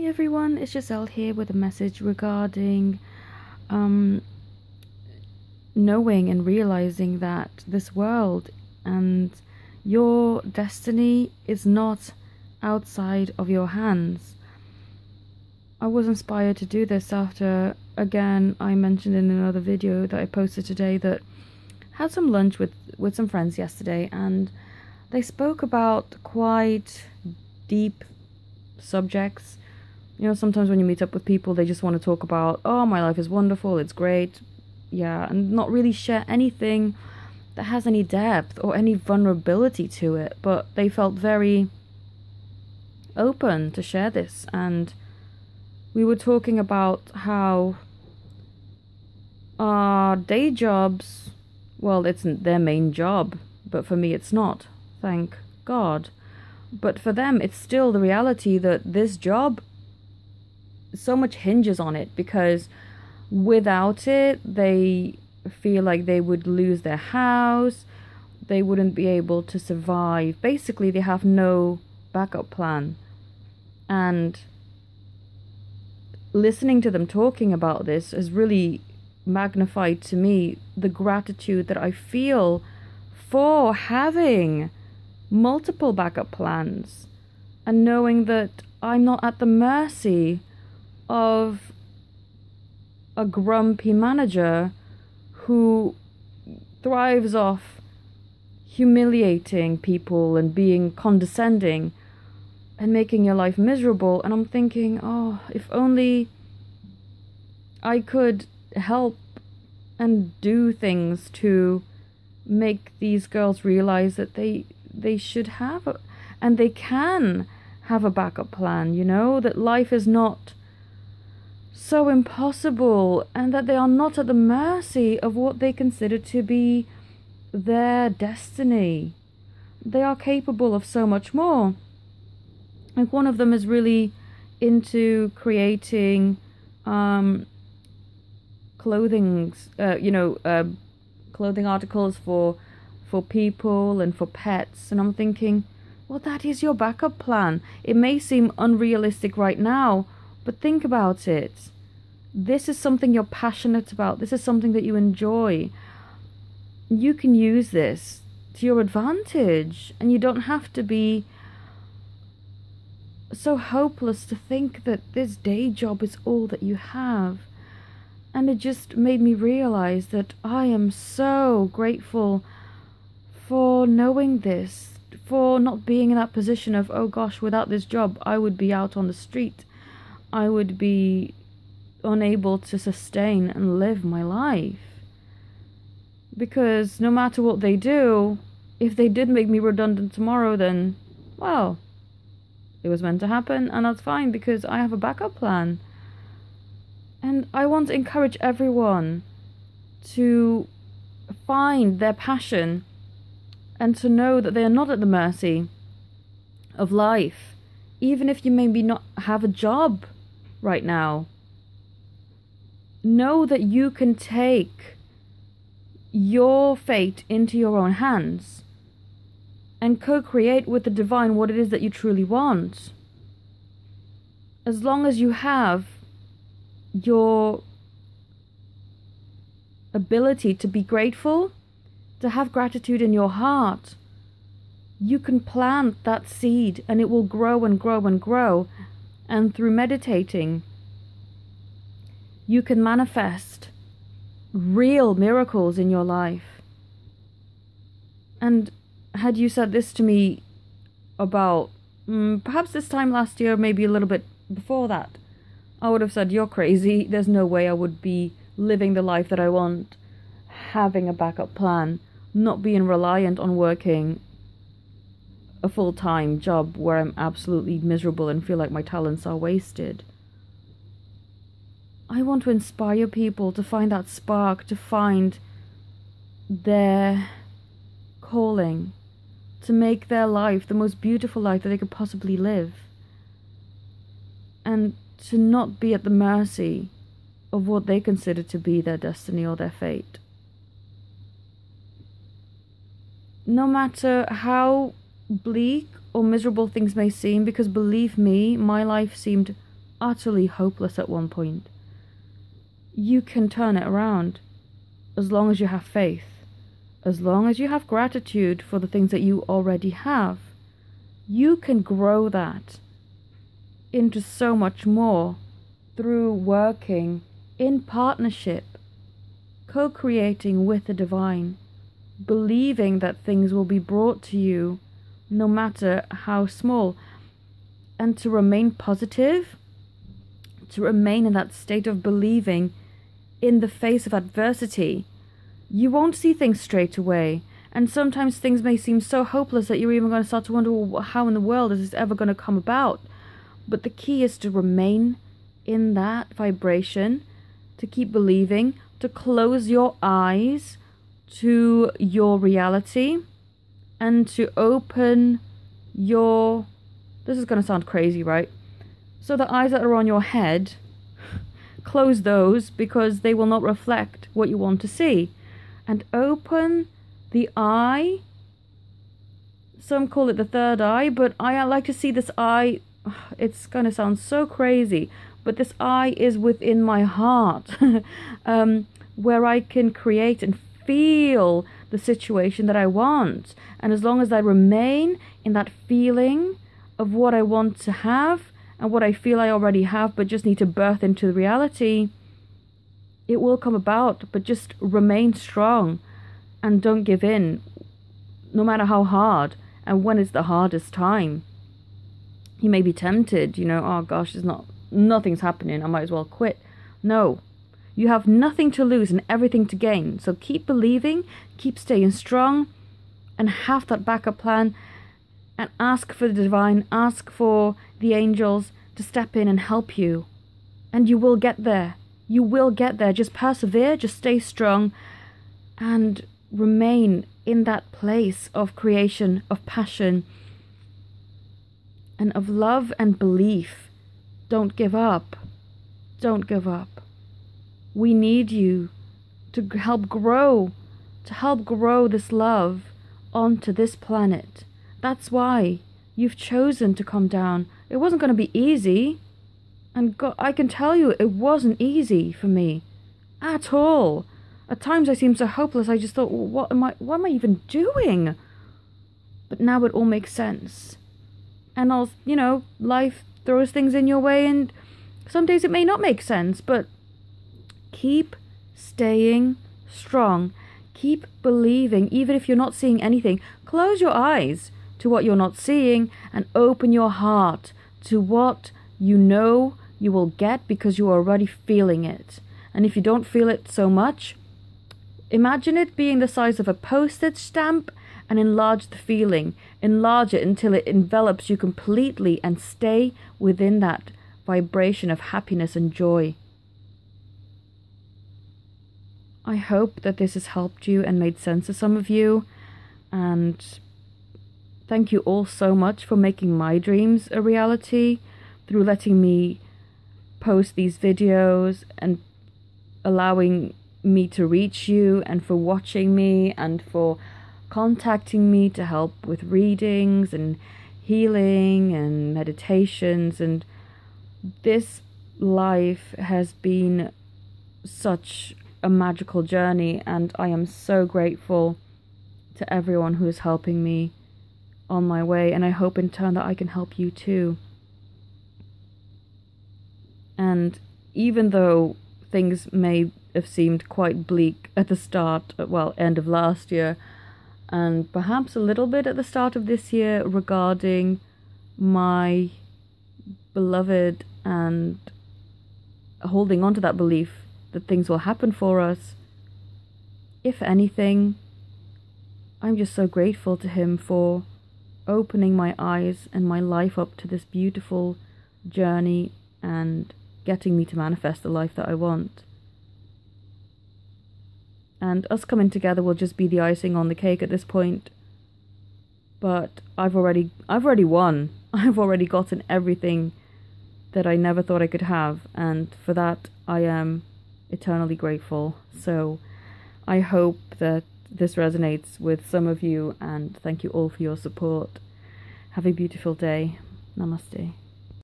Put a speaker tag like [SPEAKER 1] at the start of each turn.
[SPEAKER 1] Hi everyone, it's Giselle here with a message regarding um, knowing and realizing that this world and your destiny is not outside of your hands. I was inspired to do this after, again, I mentioned in another video that I posted today that I had some lunch with some friends yesterday, and they spoke about quite deep subjects. You know, sometimes when you meet up with people, they just want to talk about, oh, my life is wonderful, it's great, yeah, and not really share anything that has any depth or any vulnerability to it. But they felt very open to share this, and we were talking about how day jobs, well, it's their main job, but for me it's not, thank God. But for them, it's still the reality that this job, so much hinges on it, because without it, they feel like they would lose their house, they wouldn't be able to survive. Basically, they have no backup plan. And listening to them talking about this has really magnified to me the gratitude that I feel for having multiple backup plans and knowing that I'm not at the mercy of a grumpy manager who thrives off humiliating people and being condescending and making your life miserable. And I'm thinking, oh, if only I could help and do things to make these girls realize that they should have and they can have a backup plan, you know, that life is not so impossible, and that they are not at the mercy of what they consider to be their destiny. They are capable of so much more. Like, one of them is really into creating clothing articles for people and for pets, and I'm thinking, well, that is your backup plan. It may seem unrealistic right now, but think about it. This is something you're passionate about. This is something that you enjoy. You can use this to your advantage, and you don't have to be so hopeless to think that this day job is all that you have. And it just made me realize that I am so grateful for knowing this, for not being in that position of, oh gosh, without this job, I would be out on the street. I would be unable to sustain and live my life. Because no matter what they do, if they did make me redundant tomorrow, then, well, it was meant to happen, and that's fine because I have a backup plan. And I want to encourage everyone to find their passion and to know that they are not at the mercy of life, even if you maybe not have a job right now. Know that you can take your fate into your own hands and co-create with the divine what it is that you truly want. As long as you have your ability to be grateful, to have gratitude in your heart, you can plant that seed and it will grow and grow and grow. And through meditating, you can manifest real miracles in your life. And had you said this to me about perhaps this time last year, maybe a little bit before that, I would have said, you're crazy. There's no way I would be living the life that I want, having a backup plan, not being reliant on working a full-time job where I'm absolutely miserable and feel like my talents are wasted. I want to inspire people to find that spark, to find their calling, to make their life the most beautiful life that they could possibly live, and to not be at the mercy of what they consider to be their destiny or their fate. No matter how bleak or miserable things may seem, because believe me, my life seemed utterly hopeless at one point, you can turn it around as long as you have faith, as long as you have gratitude for the things that you already have. You can grow that into so much more through working in partnership, co-creating with the divine, believing that things will be brought to you no matter how small, and to remain positive, to remain in that state of believing in the face of adversity. You won't see things straight away, and sometimes things may seem so hopeless that you're even going to start to wonder, well, how in the world is this ever going to come about? But the key is to remain in that vibration, to keep believing, to close your eyes to your reality, and to open your... This is going to sound crazy, right? So the eyes that are on your head, close those, because they will not reflect what you want to see. And open the eye. Some call it the third eye, but I like to see this eye. It's going to sound so crazy, but this eye is within my heart, where I can create and feel the situation that I want. And as long as I remain in that feeling of what I want to have and what I feel I already have but just need to birth into the reality, it will come about. But just remain strong and don't give in, no matter how hard. And when it's the hardest time, you may be tempted, oh gosh, nothing's happening, I might as well quit. No, you have nothing to lose and everything to gain. So keep believing, keep staying strong, and have that backup plan, and ask for the divine, ask for the angels to step in and help you. And you will get there. You will get there. Just persevere, just stay strong, and remain in that place of creation, of passion, and of love and belief. Don't give up. Don't give up. We need you to help grow this love onto this planet. That's why you've chosen to come down. It wasn't going to be easy. And God, I can tell you, it wasn't easy for me at all. At times I seemed so hopeless. I just thought, well, what am I even doing? But now it all makes sense. And life throws things in your way, and some days it may not make sense, but keep staying strong. Keep believing, even if you're not seeing anything. Close your eyes to what you're not seeing and open your heart to what you know you will get, because you are already feeling it. And if you don't feel it so much, imagine it being the size of a postage stamp and enlarge the feeling. Enlarge it until it envelops you completely, and stay within that vibration of happiness and joy. I hope that this has helped you and made sense to some of you. And thank you all so much for making my dreams a reality through letting me post these videos and allowing me to reach you, and for watching me, and for contacting me to help with readings and healing and meditations. And this life has been such a magical journey, and I am so grateful to everyone who is helping me on my way, and I hope in turn that I can help you too. And even though things may have seemed quite bleak at the start, end of last year, and perhaps a little bit at the start of this year, regarding my beloved and holding on to that belief that things will happen for us, if anything, I'm just so grateful to him for opening my eyes and my life up to this beautiful journey and getting me to manifest the life that I want. And us coming together will just be the icing on the cake at this point. But I've already won. I've already gotten everything that I never thought I could have, and for that I am eternally grateful. So I hope that this resonates with some of you, and thank you all for your support. Have a beautiful day. Namaste.